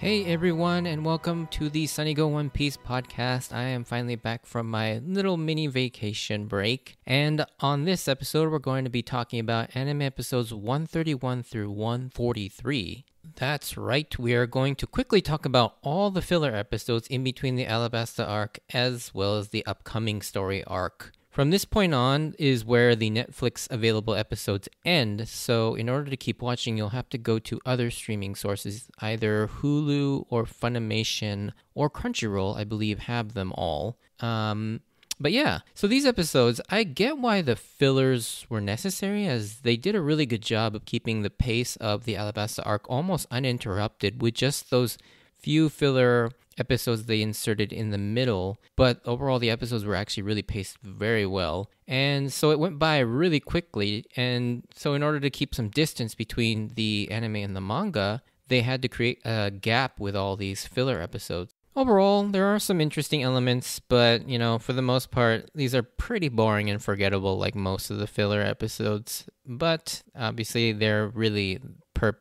Hey everyone, and welcome to the Sunny Go One Piece podcast. I am finally back from my little mini vacation break, and on this episode, we're going to be talking about anime episodes 131 through 143. That's right, we are going to quickly talk about all the filler episodes in between the Alabasta arc as well as the upcoming story arc. From this point on is where the Netflix available episodes end, so in order to keep watching, you'll have to go to other streaming sources. Either Hulu or Funimation or Crunchyroll, I believe, have them all. But yeah, so these episodes, I get why the fillers were necessary, as they did a really good job of keeping the pace of the Alabasta arc almost uninterrupted with just those few filler episodes they inserted in the middle, but overall the episodes were actually really paced very well, and so it went by really quickly. And so in order to keep some distance between the anime and the manga, they had to create a gap with all these filler episodes. Overall, there are some interesting elements, but for the most part, these are pretty boring and forgettable like most of the filler episodes. But obviously they're really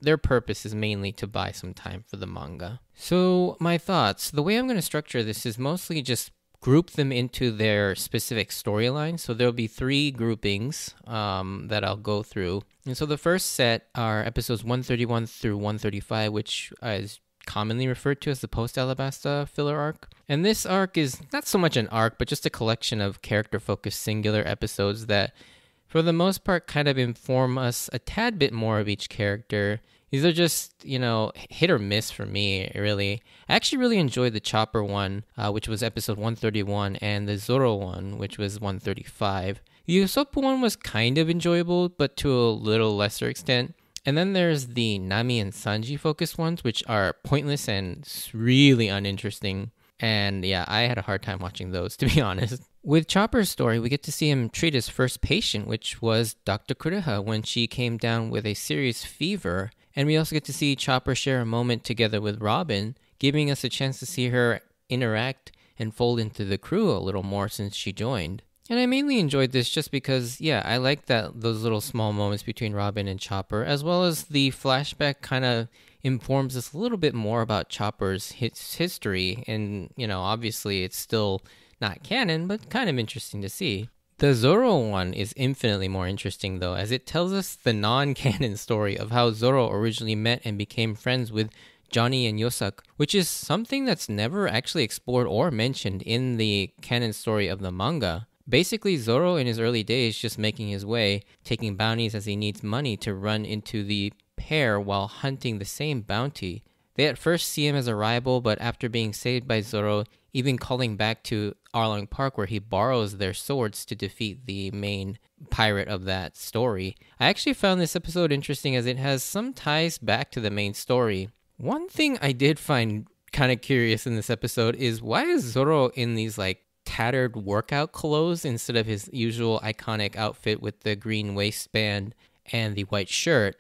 their purpose is mainly to buy some time for the manga. So my thoughts, the way I'm going to structure this is mostly just group them into their specific storyline. So there'll be three groupings that I'll go through. And so the first set are episodes 131 through 135, which is commonly referred to as the post-Alabasta filler arc. And this arc is not so much an arc, but just a collection of character-focused singular episodes that, for the most part, kind of inform us a tad bit more of each character. These are just, hit or miss for me, really. I actually really enjoyed the Chopper one, which was episode 131, and the Zoro one, which was 135. The Usopp one was kind of enjoyable, but to a little lesser extent. And then there's the Nami and Sanji focused ones, which are pointless and really uninteresting. And yeah, I had a hard time watching those, to be honest. With Chopper's story, we get to see him treat his first patient, which was Dr. Kureha, when she came down with a serious fever. And we also get to see Chopper share a moment together with Robin, giving us a chance to see her interact and fold into the crew a little more since she joined. And I mainly enjoyed this just because, I like those little small moments between Robin and Chopper, as well as the flashback kind of informs us a little bit more about Chopper's history. And, obviously it's still not canon, but kind of interesting to see. The Zoro one is infinitely more interesting, though, as it tells us the non-canon story of how Zoro originally met and became friends with Johnny and Yosak, which is something that's never actually explored or mentioned in the canon story of the manga. Basically, Zoro in his early days just making his way, taking bounties as he needs money to run into the pair while hunting the same bounty. They at first see him as a rival, but after being saved by Zoro, even calling back to Arlong Park where he borrows their swords to defeat the main pirate of that story. I actually found this episode interesting as it has some ties back to the main story. One thing I did find kind of curious in this episode is why is Zoro in these tattered workout clothes instead of his usual iconic outfit with the green waistband and the white shirt?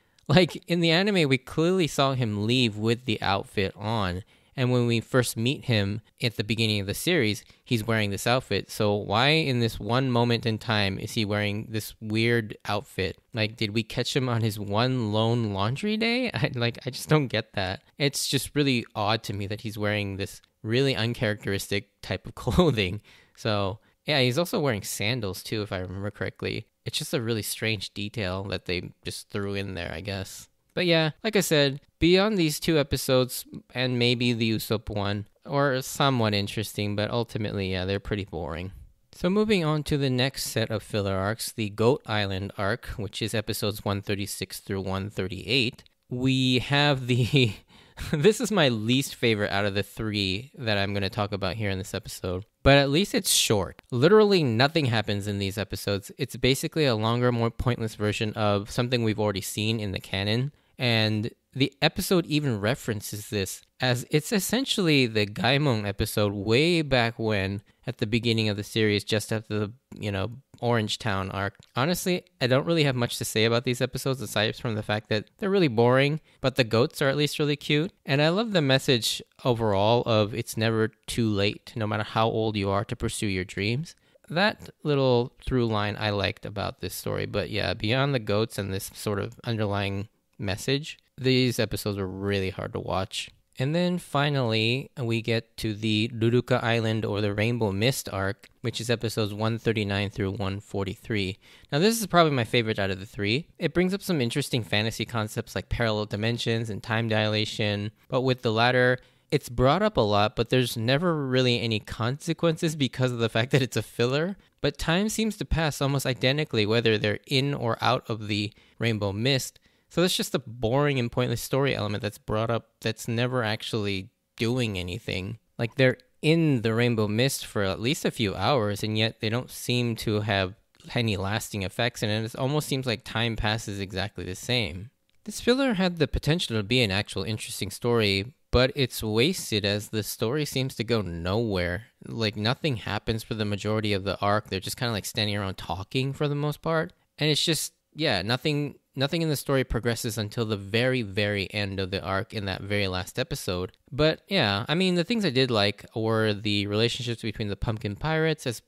In the anime, we clearly saw him leave with the outfit on. And when we first meet him at the beginning of the series, he's wearing this outfit. So why in this one moment in time is he wearing this weird outfit? Did we catch him on his one lone laundry day? I just don't get that. It's just really odd to me that he's wearing this really uncharacteristic type of clothing. So yeah, he's also wearing sandals too, if I remember correctly. It's just a really strange detail that they just threw in there, I guess. But yeah, like I said, beyond these two episodes, and maybe the Usopp one, are somewhat interesting, but ultimately, they're pretty boring. So moving on to the next set of filler arcs, the Goat Island arc, which is episodes 136 through 138, we have the... This is my least favorite out of the three that I'm going to talk about here in this episode. But at least it's short. Literally nothing happens in these episodes. It's basically a longer, more pointless version of something we've already seen in the canon. And the episode even references this, as it's essentially the Gaimon episode way back when, at the beginning of the series, just after the, Orange Town arc. Honestly, I don't really have much to say about these episodes aside from the fact that they're really boring, but the goats are at least really cute. And I love the message overall of it's never too late, no matter how old you are, to pursue your dreams. That little through line I liked about this story. But yeah, beyond the goats and this sort of underlying message, these episodes were really hard to watch. And then finally, we get to the Ruruka Island or the Rainbow Mist arc, which is episodes 139 through 143. Now, this is probably my favorite out of the three. It brings up some interesting fantasy concepts like parallel dimensions and time dilation, but with the latter, it's brought up a lot, but there's never really any consequences because of the fact that it's a filler. But time seems to pass almost identically whether they're in or out of the Rainbow Mist. So it's just a boring and pointless story element that's brought up that's never actually doing anything. Like they're in the Rainbow Mist for at least a few hours, and yet they don't seem to have any lasting effects, and it almost seems like time passes exactly the same. This filler had the potential to be an actual interesting story, but it's wasted as the story seems to go nowhere. Like nothing happens for the majority of the arc. They're just kind of like standing around talking for the most part. And it's just, yeah, nothing in the story progresses until the very, very end of the arc in that very last episode. But yeah, I mean, the things I did like were the relationships between the Pumpkin Pirates, as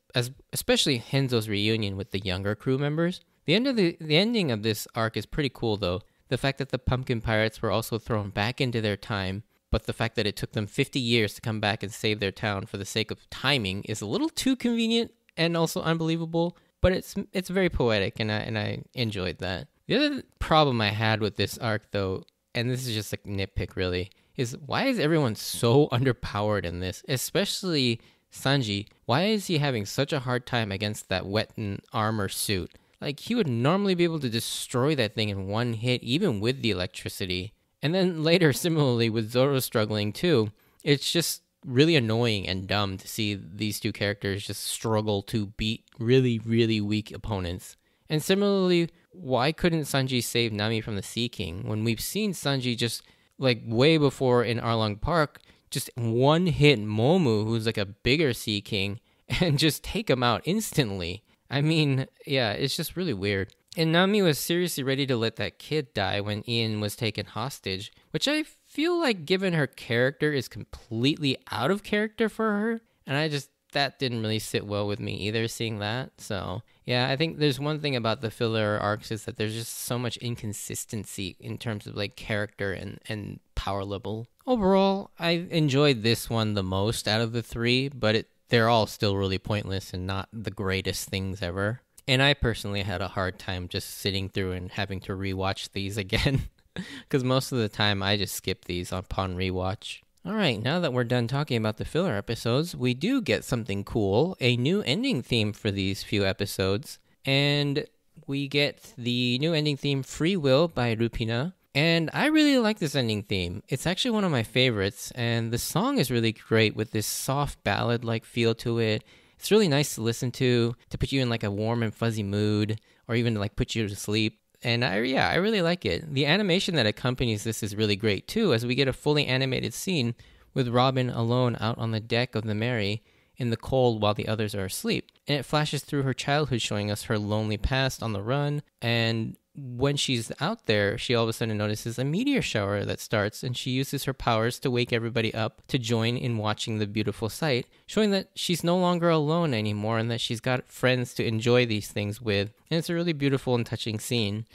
especially Henzo's reunion with the younger crew members. The ending of this arc is pretty cool though. The fact that the Pumpkin Pirates were also thrown back into their time, but the fact that it took them 50 years to come back and save their town for the sake of timing is a little too convenient and also unbelievable, but it's very poetic, and I enjoyed that. The other problem I had with this arc, though, and this is just a nitpick really, is why is everyone so underpowered in this? Especially Sanji. Why is he having such a hard time against that Wetten armor suit? Like, he would normally be able to destroy that thing in one hit, even with the electricity. And then later, similarly, with Zoro struggling too, it's just really annoying and dumb to see these two characters just struggle to beat really, really weak opponents. And similarly, why couldn't Sanji save Nami from the Sea King when we've seen Sanji just, like, way before in Arlong Park, just one hit Momu, who's like a bigger Sea King, and just take him out instantly? I mean, yeah, it's just really weird. And Nami was seriously ready to let that kid die when Ian was taken hostage, which I feel like, given her character, is completely out of character for her. And that didn't really sit well with me either, seeing that. So, yeah, I think there's one thing about the filler arcs is that there's just so much inconsistency in terms of, like, character and power level. Overall, I enjoyed this one the most out of the three, but they're all still really pointless and not the greatest things ever. And I personally had a hard time just sitting through and having to rewatch these again, because most of the time I just skip these upon rewatch. Alright, now that we're done talking about the filler episodes, we do get something cool, a new ending theme for these few episodes. And we get the new ending theme, Free Will by Rupina. And I really like this ending theme. It's actually one of my favorites, and the song is really great with this soft ballad-like feel to it. It's really nice to listen to put you in like a warm and fuzzy mood, or even to like put you to sleep. And I really like it. The animation that accompanies this is really great too, as we get a fully animated scene with Robin alone out on the deck of the Mary in the cold while the others are asleep. And it flashes through her childhood, showing us her lonely past on the run. And when she's out there, she all of a sudden notices a meteor shower that starts, and she uses her powers to wake everybody up to join in watching the beautiful sight, showing that she's no longer alone anymore and that she's got friends to enjoy these things with. And it's a really beautiful and touching scene,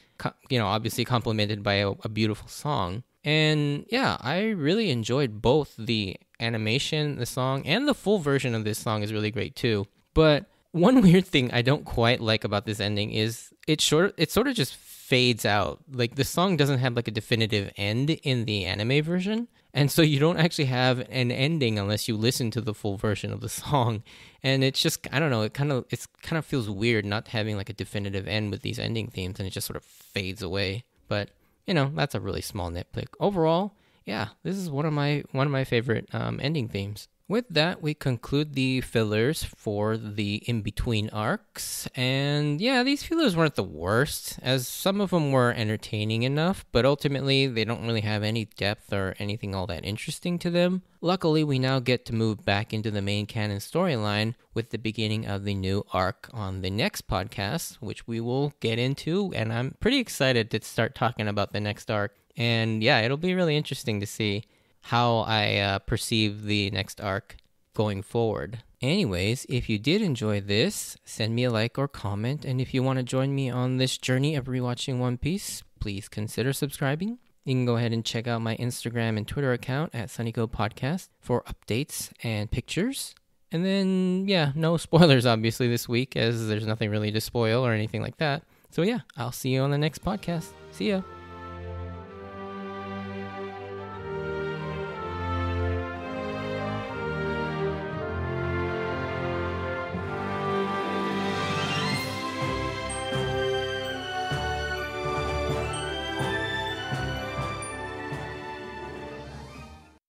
obviously complemented by a beautiful song. And yeah, I really enjoyed both the animation, the song, and the full version of this song is really great too. But one weird thing I don't quite like about this ending is it sort of just fades out. Like, the song doesn't have like a definitive end in the anime version, and so you don't actually have an ending unless you listen to the full version of the song. And it's just, I don't know, it kind of feels weird not having like a definitive end with these ending themes, and it just sort of fades away. But that's a really small nitpick. Overall, yeah, this is one of my favorite ending themes. With that, we conclude the fillers for the in-between arcs. And yeah, these fillers weren't the worst, as some of them were entertaining enough, but ultimately they don't really have any depth or anything all that interesting to them. Luckily, we now get to move back into the main canon storyline with the beginning of the new arc on the next podcast, which we will get into, and I'm pretty excited to start talking about the next arc. And yeah, it'll be really interesting to see how I perceive the next arc going forward. Anyways, if you did enjoy this, send me a like or comment, and if you want to join me on this journey of rewatching One Piece, please consider subscribing. You can go ahead and check out my Instagram and Twitter account at SunnyGo Podcast for updates and pictures. And then, yeah, no spoilers obviously this week, as there's nothing really to spoil or anything like that. So yeah, I'll see you on the next podcast. See ya.